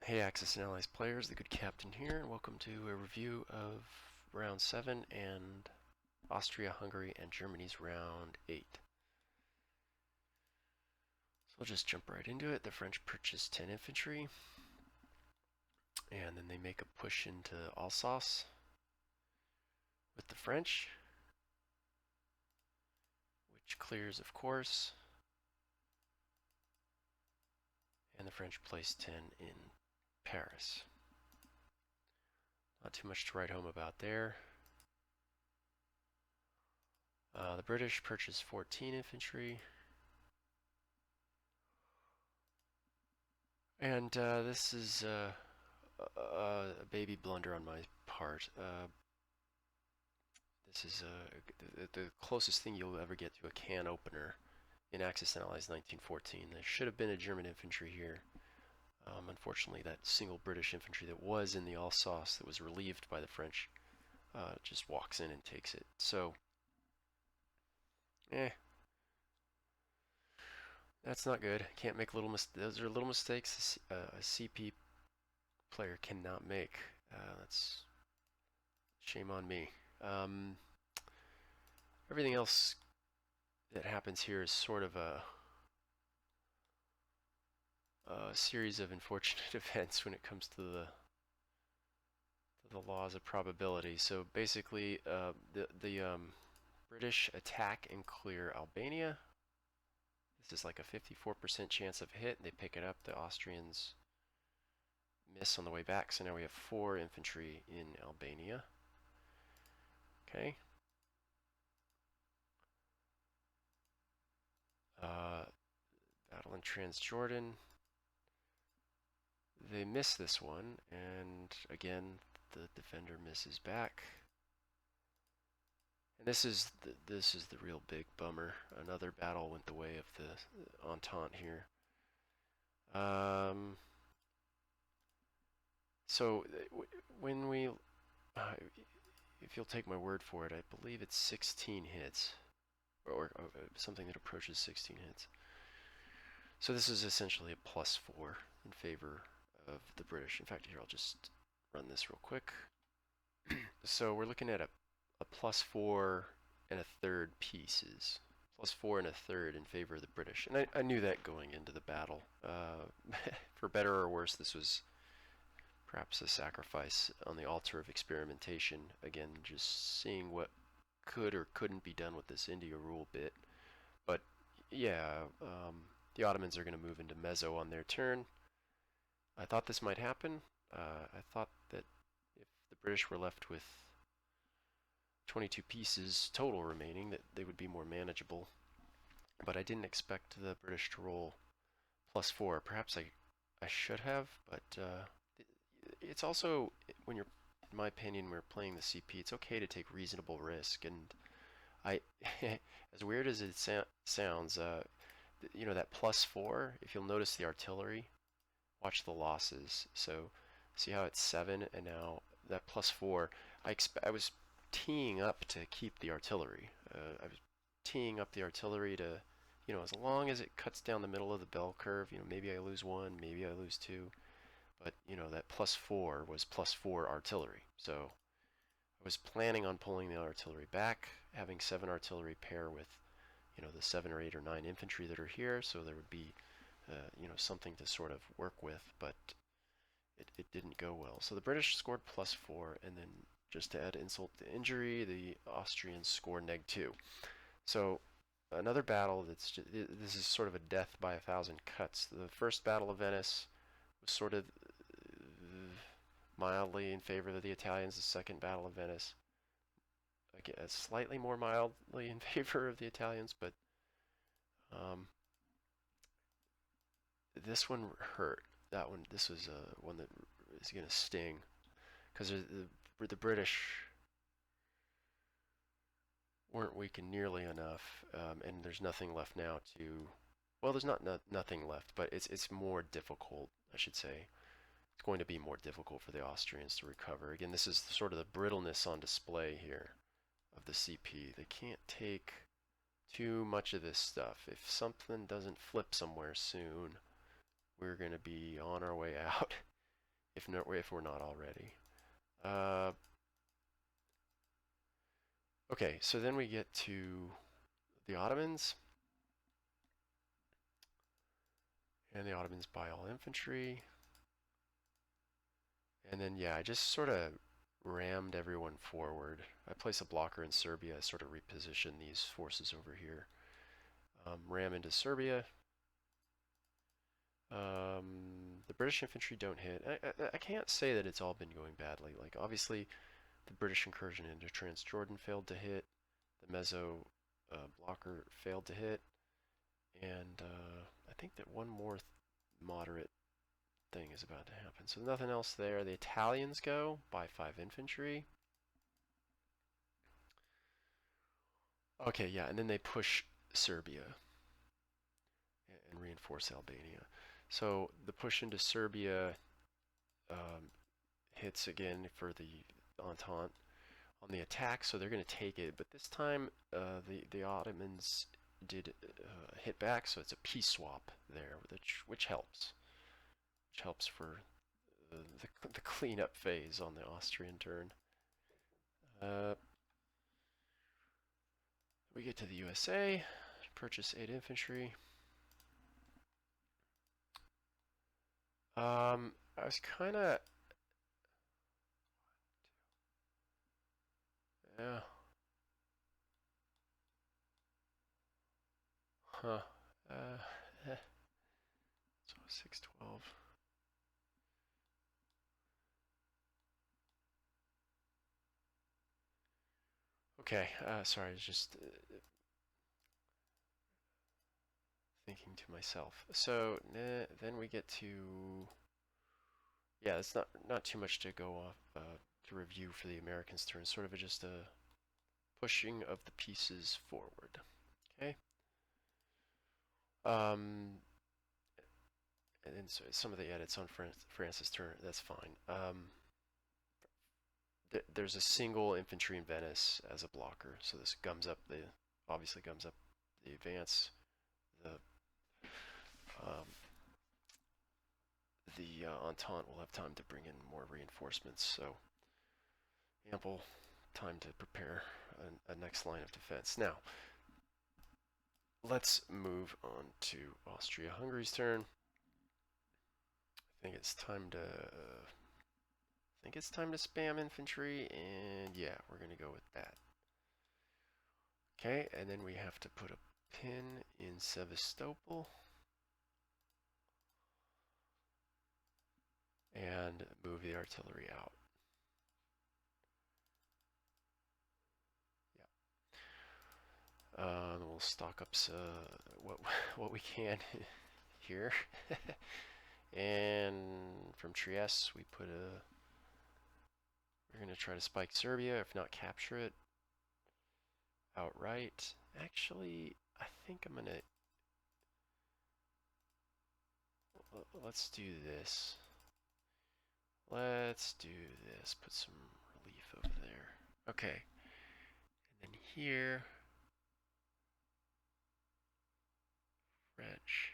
Hey Axis and Allies players, the good captain here, and welcome to a review of round 7 and Austria, Hungary, and Germany's round 8. So we'll just jump right into it. The French purchase 10 infantry, and then they make a push into Alsace with the French, which clears, of course, and the French place 10 in Paris. Not too much to write home about there. The British purchase 14 infantry. And this is a baby blunder on my part. This is the closest thing you'll ever get to a can opener in Axis and Allies 1914. There should have been a German infantry here. Unfortunately, that single British infantry that was in the Alsace that was relieved by the French just walks in and takes it. So, that's not good. Can't make little mistakes. Those are little mistakes a CP player cannot make. That's shame on me. Everything else that happens here is sort of a series of unfortunate events when it comes to the laws of probability. So basically, the British attack and clear Albania. This is like a 54% chance of hit. They pick it up. The Austrians miss on the way back. So now we have 4 infantry in Albania. Okay. Battle in Transjordan. They miss this one, and again, the defender misses back. And this is the real big bummer. Another battle went the way of the Entente here. So when we, if you'll take my word for it, I believe it's 16 hits, or something that approaches 16 hits. So this is essentially a +4 in favor of the British. In fact, here I'll just run this real quick. So we're looking at a +4 and a third pieces. +4 and a third in favor of the British. And I knew that going into the battle. For better or worse, this was perhaps a sacrifice on the altar of experimentation. Again, just seeing what could or couldn't be done with this India rule bit. But yeah, the Ottomans are going to move into Mezzo on their turn. I thought this might happen. I thought that if the British were left with 22 pieces total remaining, that they would be more manageable. But I didn't expect the British to roll +4. Perhaps I should have, but it's also, when you're, in my opinion, when we're playing the CP, it's okay to take reasonable risk. And I, as weird as it sounds, you know, that +4, if you'll notice the artillery, watch the losses. So see how it's 7, and now that +4, I was teeing up to keep the artillery. I was teeing up the artillery to, you know, as long as it cuts down the middle of the bell curve, you know, maybe I lose 1, maybe I lose 2. But, you know, that +4 was +4 artillery. So I was planning on pulling the artillery back, having 7 artillery pair with, you know, the 7 or 8 or 9 infantry that are here, so there would be, you know, something to sort of work with, but it didn't go well. So the British scored +4, and then just to add insult to injury, the Austrians score -2. So another battle that's just, this is sort of a death by 1,000 cuts. The first Battle of Venice was sort of mildly in favor of the Italians. The second Battle of Venice, again, slightly more mildly in favor of the Italians, but this one hurt. That one, this was one that is going to sting, because the British weren't weakened nearly enough, and there's nothing left now to, well, there's nothing left, but it's more difficult, I should say. It's going to be more difficult for the Austrians to recover. Again, this is sort of the brittleness on display here of the CP. They can't take too much of this stuff. If something doesn't flip somewhere soon, we're going to be on our way out. if we're not already. Uh, okay, so then we get to the Ottomans, and the Ottomans buy all infantry, and then yeah, I just sort of rammed everyone forward. I place a blocker in Serbia, sort of reposition these forces over here. Ram into Serbia. The British infantry don't hit. I can't say that it's all been going badly. Like, obviously, the British incursion into Transjordan failed to hit. The Meso blocker failed to hit. And I think that one more moderate thing is about to happen. So nothing else there. The Italians go by 5 infantry. Okay, yeah, and then they push Serbia and reinforce Albania. So the push into Serbia hits again for the Entente on the attack, so they're going to take it. But this time, the Ottomans did hit back, so it's a peace swap there, which helps. Which helps for the cleanup phase on the Austrian turn. We get to the USA, purchase 8 infantry. I was kind of, yeah, huh. So 612. Okay, sorry, I was just thinking to myself. So then we get to, yeah, it's not too much to go off to review for the Americans' turn. Sort of just a pushing of the pieces forward. Okay. And then so some of the edits on France's turn. That's fine. There's a single infantry in Venice as a blocker, so this obviously gums up the advance. Um, the Entente will have time to bring in more reinforcements, so ample time to prepare a next line of defense. Now, let's move on to Austria-Hungary's turn. I think it's time to spam infantry, and yeah, we're gonna go with that. Okay, and then we have to put a pin in Sevastopol and move the artillery out. Yeah. We'll stock up what we can here. And from Trieste, we're gonna try to spike Serbia, if not capture it outright. Actually, I think I'm gonna, let's do this. Let's do this. Put some relief over there. Okay. And then here, French.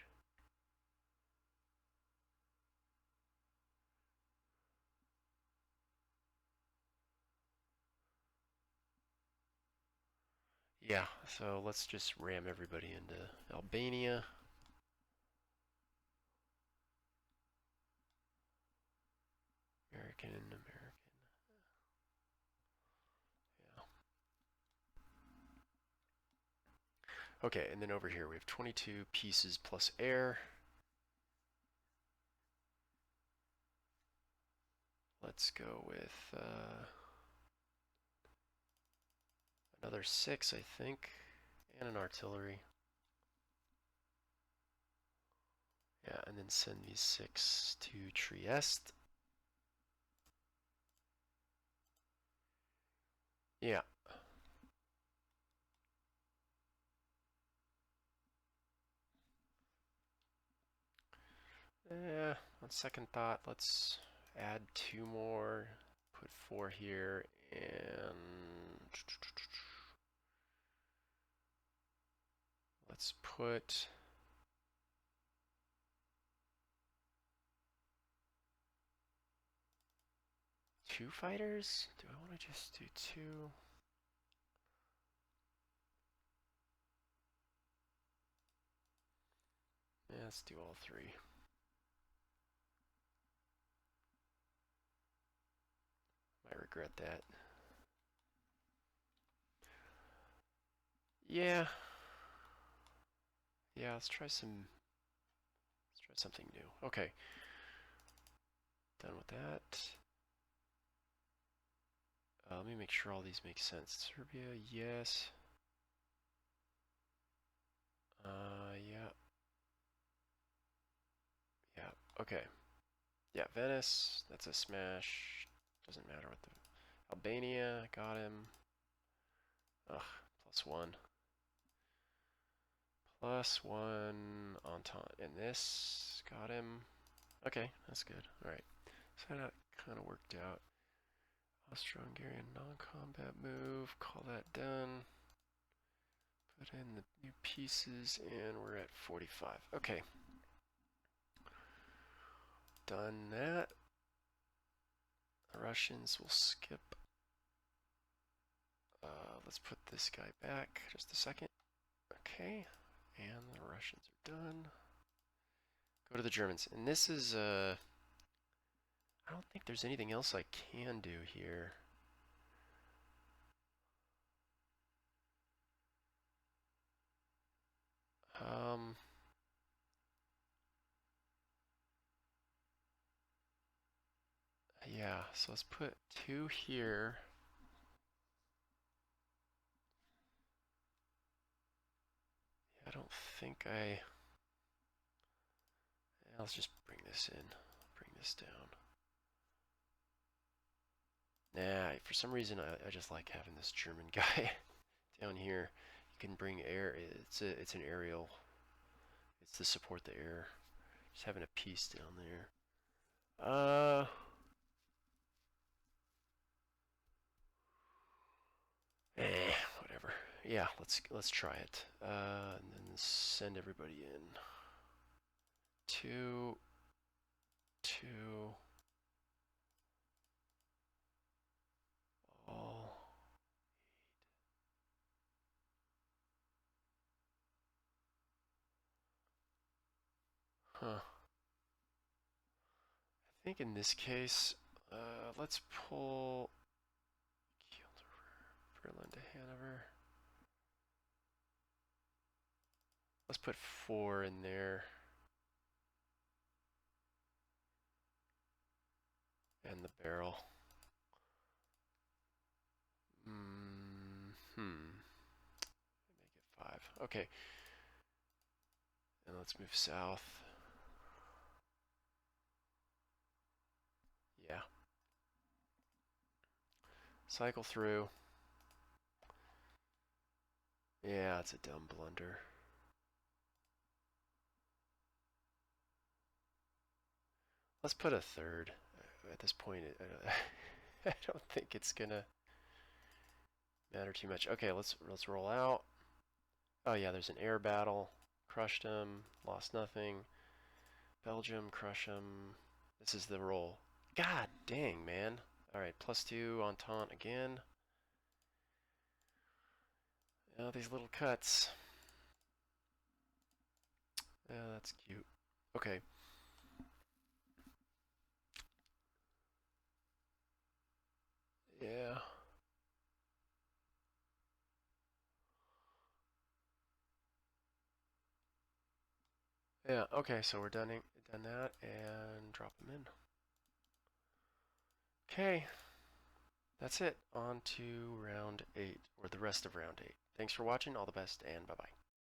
Yeah, so let's just ram everybody into Albania. American. Yeah. Okay, and then over here we have 22 pieces plus air. Let's go with another 6, I think, and an artillery. Yeah, and then send these 6 to Trieste. Yeah. Yeah, on second thought, let's add 2 more, put 4 here, and let's put 2 fighters? Do I want to just do 2? Yeah, let's do all 3. Might regret that. Yeah. Yeah, let's try something new. Okay. Done with that. Let me make sure all these make sense. Serbia, yes. Yeah. Yeah, okay. Yeah, Venice, that's a smash. Doesn't matter what the... Albania, got him. Ugh, +1. +1 Entente. And this, got him. Okay, that's good. Alright. So that kind of worked out. Austro-Hungarian non-combat move. Call that done. Put in the new pieces, and we're at 45. Okay. Done that. The Russians will skip. Let's put this guy back just a second. Okay. And the Russians are done. Go to the Germans. And this is, I don't think there's anything else I can do here. Yeah, so let's put 2 here. I don't think I... Yeah, let's just bring this in. Bring this down. Nah, for some reason I just like having this German guy down here. You can bring air. It's an aerial. It's to support the air. Just having a piece down there. Whatever. Yeah, let's try it. And then send everybody in. 2, 2. All. Huh. I think in this case, let's pull Berlin to Hanover. Let's put 4 in there. And the barrel. Make it 5. Okay. And let's move south. Yeah. Cycle through. Yeah, it's a dumb blunder. Let's put a 3rd. At this point, I don't think it's gonna matter too much. Okay, let's roll out. Oh yeah, there's an air battle. Crushed him. Lost nothing. Belgium, crush him. This is the roll. God dang, man. Alright, +2, Entente again. Oh, these little cuts. Yeah, that's cute. Okay. Yeah. Yeah, okay, so we're done that and drop them in. Okay. That's it. On to round 8, or the rest of round 8. Thanks for watching, all the best, and bye-bye.